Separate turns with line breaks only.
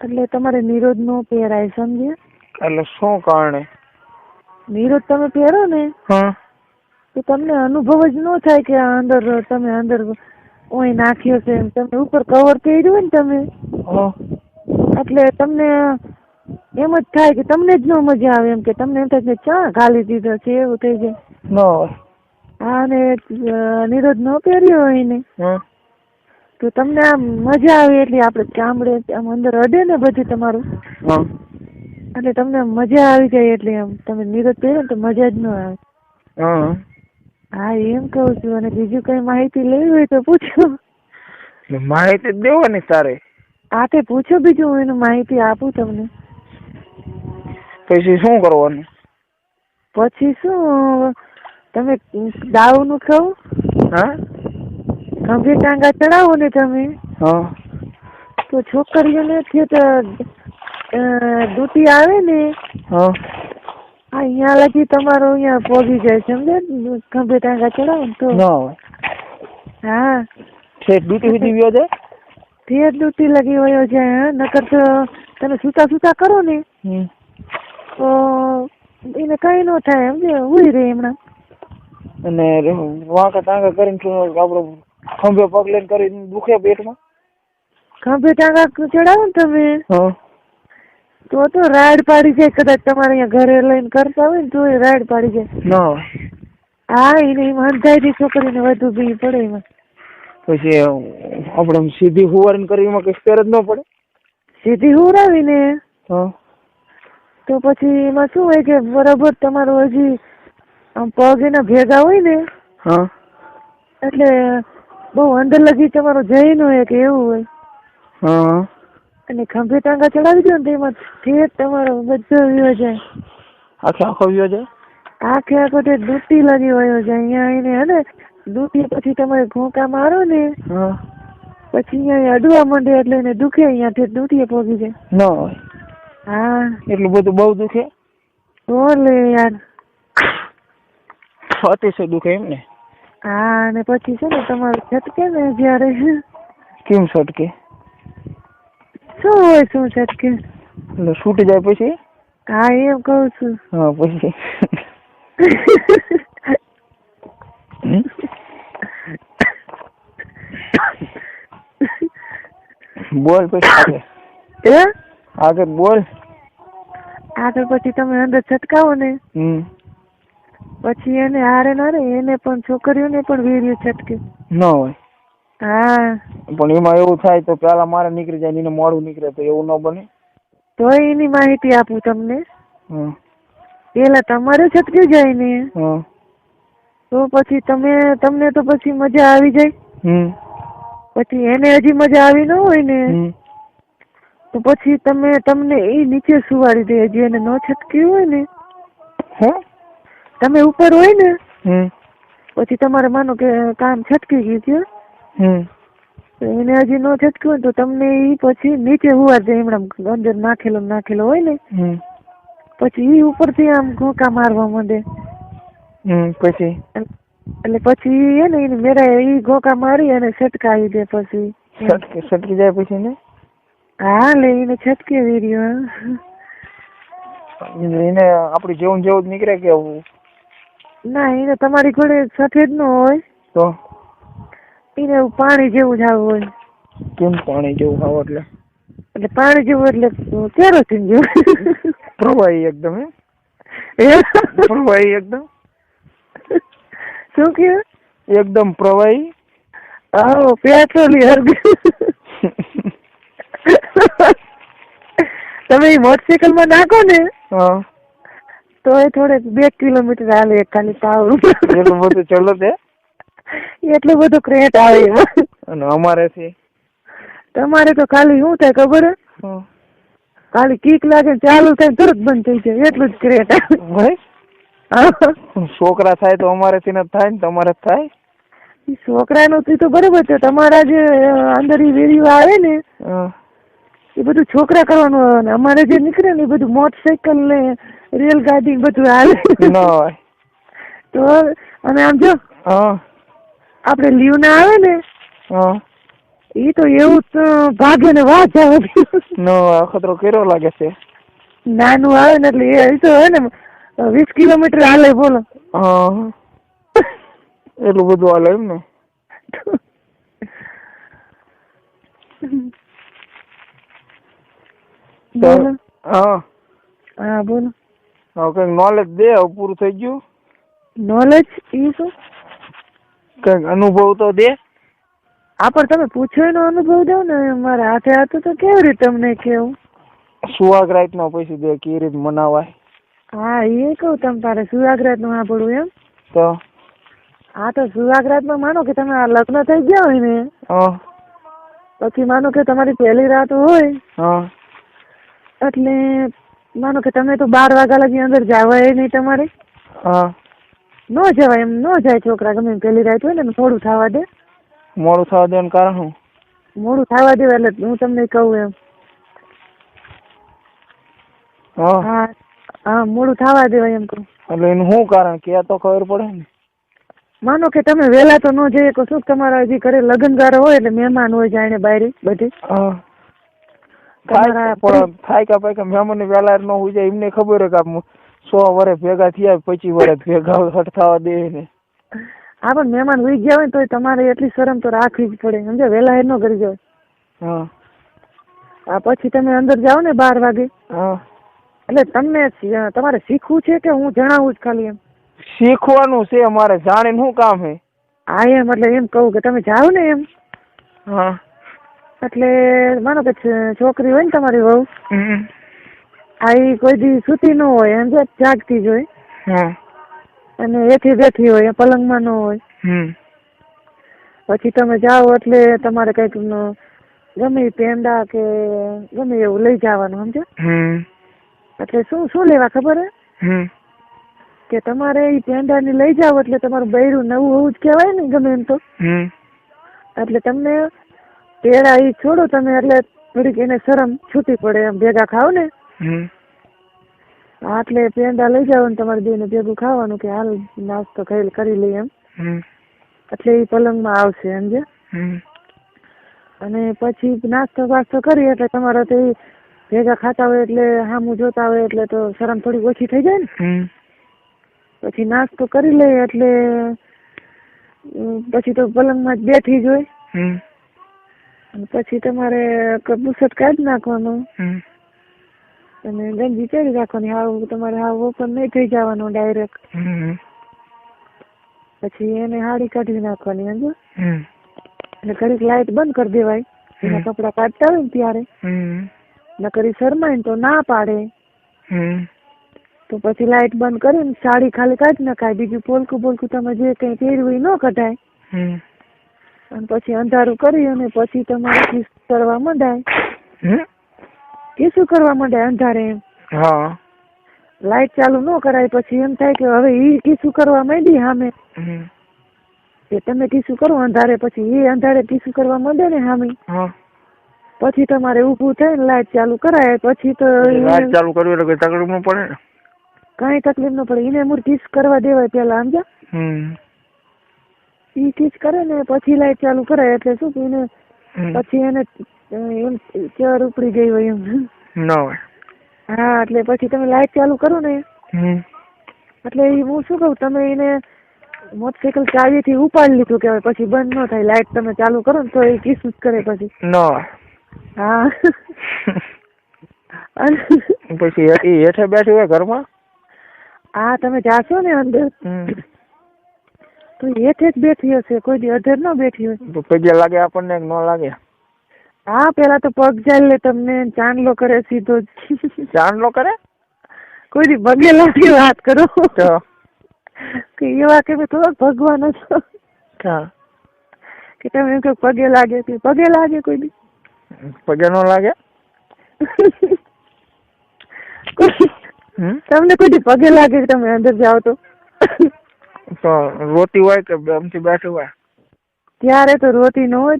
એટલે તમારે નિરોધ નો પહેરાય, સમજ્યા?
એટલે શું કારણે?
નિરોધ તમે પહેરો ને
હા
તો તમને અનુભવ જ ન થાય કે આ અંદર તમે અંદર ઓય નાખ્યો છે. તમે ઉપર કવર પહેર્યું હોય ને તમે, એટલે તમને એમ જ થાય કે તમને જ ન મજા આવે, એમ કે તમને એમ થાય કે ચા ઘાલી દીધો છે, એવું થઈ જાય.
ન
હા, ને નિરોધ ન પહેર્યો હોય ને તો તમને આમ મજા આવે, એટલે આપડે ચામડે આમ અંદર અડે ને બધું તમારું, એટલે તમને મજા આવી જાય. એટલે આમ તમે નિરોધ પહેરો ને તો મજા જ ન આવે. હા, એમ કહું છું. અને બીજું કઈ માહિતી લેવી હોય તો પૂછો.
માહિતી દેવાની તારે?
હા, તે પૂછો બીજું, હું એનું માહિતી આપું તમને.
પછી શું કરવાનું?
પછી શું, તમે દાવ નું ખાવ,
હા,
ખંભે ટાંગા ચડાવો ને તમે,
હા,
તો છોકરીઓને દૂતી આવે ને,
હા,
અહીંયા લગી તમારો અહીંયા પોગી જાય, સમજે? ખંભે ટાંગા ચડાવો ને તો. હા,
ડ્યુટી સુધી વ્યો જાય?
તે દૂતી લગી વયો જાય. નકર તો તમે સુતા સુતા કરો ને તો એને કઈ ન થાય, સમજે? ઉઈ રહે હમણાં.
અને વાંકા ટાંગા કરીને આપડે ખંભે પગ લઈને કરીને દુખે પેટમાં?
ખંભે ટાંગા ચડાવો ને તમે તો રાડ પાડી જાય. કદાચ તમારે અહીંયા ઘરે લઈને કરતા હોય ને તો રાડ પાડી જાય. હા, એને એમ અંધાઈ છોકરીને વધુ બી પડે એમાં.
પછી આપડે સીધી હુવારીને કરી એમાં કઈ ફેર જ ન પડે?
સીધી હુરાવીને તો પછી એમાં શું હોય કે બરાબર તમારું હજી આમ પગ એના ભેગા હોય ને, એટલે બહુ અંદર લગી તમારો જઈ ન હોય કે એવું હોય. અને ખંભે ટાંગા ચડાવી દો ને તેમાં ઠેઠ તમારો બધો વ્યો જાય.
આખો વ્યો જાય?
આખો તે દૂતી લગી વયો જાય. અહીંયા એને હે ને દૂતી પછી તમે ઘોંકા મારો ને પછી અહીંયા અડવા માંડે, એટલે એને દુખે. અહીંયા દૂતીએ પોગી જાય.
ન હોય.
હા,
એટલું બધું બહુ દુખે?
બોલે યાર,
અતિશય દુખે એમ ને?
હા, અને પછી છે ને તમારું છટકે ને જયારે.
કેમ છટકે?
શું હોય? શું છટકે?
એટલે છૂટી જાય પછી?
હા, એમ કઉ છું.
હા, પછી બોલ પછી આગળ બોલ.
આગળ પછી તમે અંદર છટકાવો ને પછી એને હારે ના રે, એને પણ છોકરીઓને પણ વીર્ય છટકે
ન હોય.
હા,
પણ એમાં એવું થાય તો પેલા મારે નીકળી જાય, એને મોડું નીકળે તો એવું ન બને?
તો એની માહિતી આપું તમને. પેલા તમારે છટકી જાય ને તો પછી તમને તો પછી મજા આવી જાય. પછી એને હજી મજા આવી ન હોય ને તો પછી તમને એ નીચે સુવાડી દે. હજી એને ન છટક્યું હોય ને, તમે ઉપર હોય ને પછી તમારે માનો કે કામ છટકી ગયું છે, તો એને હજી ન છટક્યું હોય તો તમને એ પછી નીચે હુવાડ દે. એમણામ અંદર નાખેલો હોય ને પછી એ ઉપરથી આમ ઘોંકા મારવા માંડે.
પછી
એટલે પછી હે ને એને મેરા એ ઘોંકા મારી અને છટકાવી દે. પછી
છટકી જાય પછી ને?
હા, લે એને છટકે વીર્યો.
એને આપડી જેવું જ નીકળે કે?
ના, એને તમારી ઘોડે સફેદ નો હોય
તો
એને એવું પાણી જેવું જ આવું હોય.
કેમ પાણી જેવું આવ? એટલે
પાણી જેવું એટલે કેરોસીન જેવું
પ્રવાહી એકદમ. પ્રવાહી એકદમ.
શું કે?
એકદમ પ્રવાહી.
આવો પેટ્રોલિયમ. તમે મોટરસાયકલ માં નાખો ને તો એ થોડે 2 કિલોમીટર હાલે ખાલી પાવર.
એટલું બધું ચલો તે?
એટલું બધું ક્રેટ આવે એમાં.
અને અમારે છે
તમારે તો ખાલી શું થાય ખબર હે? ખાલી કીક લાગે ચાલુ થાય તરત બંધ થઈ જાય, એટલું જ ક્રેટ આવે.
છોકરા થાય તો અમારેથી ન થાય ને તમારે થાય?
છોકરાનું તો બરોબર છે. તમારા જે અંદર વીડિયો આવે ને એ બધું છોકરા કરવાનું આવે. અમારે જે નીકળે ને એ બધું મોટરસાયકલ ને રેલગાડી બધું હાલે તો. અને આમ જો આપડે લીવ ના આવે ને ઈ તો એવું જ ભાગે ને વાહ જવા
નો અખતરો કર્યો લાગે છે.
નાનું આવે ને એટલે એ તો હે ને 20 કિલોમીટર હાલે બોલો.
હા એટલું બધું હાલે એમ ને.
બોલો.
હા
હા બોલો.
હવે કઈક નોલેજ દે, પૂરું થઈ ગયું.
નોલેજ ઈ શું?
કઈક અનુભવ તો દે.
આ પણ તમે પૂછો એનો અનુભવ દો ને. મારા હાથે હાથે તો કેવી રીતે તમને કેવું?
સુહાગરાત નો પૈસા દે કેવી રીતે મનાવાય?
હા એ કહું તમ તારે સુહાગરાત નું સાંભળવું એમ?
તો
હા તો સુહાગરાત માં માનો કે તમે લગ્ન થઈ ગયા હોય ને, પછી માનો કે તમારી પહેલી રાત હોય, એટલે માનો કે તમે તો 12 વાગ્યા લગી અંદર જવાય નહીં તમારે. ન જવાય એમ, ન જાય છોકરા ગમે પહેલી રાત હોય ને થોડું થવા દે.
મોડું થવા દેવાનું કારણ શું?
મોડું થવા દેવા એટલે હું તમને કહું એમ. હા હા મોડું થવા દેવાય એમ કહું.
એટલે એનું શું કારણ કે તો ખબર પડે ને.
માનો કે તમે વહેલા તો ન જઈએ તો શું તમારા હજી ઘરે લગ્નગારો હોય એટલે મહેમાન હોય જાણે બાયરી બધી.
થાય કે ભાઈ મહેમાન વહેલા ન હોય જાય એમને ખબર હોય કે 100 વર્ષ ભેગા થયા 25 વર્ષ ભેગા હટ થવા દે ને.
હા પણ મહેમાન ઉઈ ગયા હોય તો તમારે એટલી શરમ તો રાખવી જ પડે સમજે. વહેલા એ ન કરી જાય. હા પછી તમે અંદર જાઓ ને 12 વાગે, એટલે તમને તમારે શીખવું છે કે હું જણાવું જ ખાલી એમ?
શીખવાનું છે અમારે, જાણીને શું કામ હે?
હા એમ એટલે એમ કહું કે તમે જાઓ ને એમ. એટલે માનો કે છોકરી હોય ને તમારી વહુ, આ કોઈ દી સૂતી ન હોય એમ જાગતી જ હોય, અને એથી બેઠી હોય પલંગમાં ન હોય. પછી તમે જાઓ એટલે તમારે કઈક ગમે પેંડા કે ગમે એવું લઈ જવાનું સમજો. એટલે શું લેવા ખબર હે? કે તમારે એ પેંડા ને લઈ જાવ એટલે તમારું બૈરું નવું હોવું જ કહેવાય ને ગમે એમ તો. એટલે તમને પેડા ઈ છોડો તમે એટલે થોડીક એને શરમ છૂટી પડે એમ ભેગા ખાવ ને. એટલે પેંડા લઈ જાવ ને તમારે બેને ભેગું ખાવાનું કે હાલ નાસ્તો કરી લઈએ એમ. એટલે એ પલંગમાં આવશે સમજે. અને પછી નાસ્તો વાસ્તો કરી એટલે તમારે તો ભેગા ખાતા હોય એટલે સામું જોતા હોય એટલે તો શરમ થોડી ઓછી થઈ જાય ને. પછી નાસ્તો કરી લે એટલે પછી તો પલંગમાં જ બેઠી જ હોય. પછી તમારે બુશર્ટ કાઢી નાખવાનું અને ગંજી પહેરી રાખવાની. હાવ તમારે હાવ ઓપન નહીં થઈ જવાનું ડાયરેક્ટ. પછી એને હાડી કાઢી નાખવાની સમજો. એટલે ઘડીક લાઈટ બંધ કરી દેવાય એના કપડા કાઢતા હોય ને ત્યારે. નકરી શરમાય તો ના પાડે તો પછી લાઈટ બંધ કરીને સાડી ખાલી કાઢી નખાય. બીજું પોલકું બોલકું તમે જે કઈ પહેર્યું એ ન કઢાય. અને પછી અંધારું કરી અને પછી તમારે કિસ કરવા માંડાય. કિસું કરવા માંડાય અંધારે એમ. લાઈટ ચાલુ ન કરાય. પછી એમ થાય કે હવે ઈ કિસું કરવા માંડી સામે કે તમે કિસું કરો અંધારે, પછી એ અંધારે કિસું કરવા માંડે ને સામે. પછી તમારે ઊભું થઈને લાઈટ ચાલુ કરાય. પછી તો
લાઈટ ચાલુ કરવી એટલે કઈ તકલીફ ન પડે ને?
કઈ તકલીફ ન પડે. એને મૂળ કિસ કરવા દેવાય પેલા સમજ્યા. ઈ કિસ કરે ને પછી લાઈટ ચાલુ કરાય એટલે શું એને પછી એને એમ ચર ઉપડી ગઈ હોય એમ
ન હોય.
હા એટલે પછી તમે લાઈટ ચાલુ કરો ને એટલે હું શું કહું તમે એને મોટરસાઇકલ ચાવી થી ઉપાડી લીધું કે પછી બંધ ન થાય. લાઈટ તમે ચાલુ કરો ને તો એ કિસ જ કરે પછી. હા
પછી હેઠે બેઠી હોય ઘરમાં.
હા તમે જાશો ને અંદર તો હેઠે જ બેઠી હશે, કોઈ દી અધર ન બેઠી હોય.
તો પગે લાગે આપણને ન લાગે?
હા પેલા તો પગ જાય લે તમને ચાંદલો કરે સીધો જ.
ચાંદલો કરે?
કોઈ દી પગે લાગે વાત કરો કે એવા કે થોડોક ભગવાન છો કે તમે એમ પગે લાગે કે પગે લાગે કોઈ દી?
પગે ન લાગે?
તમને કોઈ દી પગે લાગે તમે અંદર જાઓ તો?
રોતી હોય કે આમથી બેઠી હોય?
ત્યારે તો રોતી ન હોય.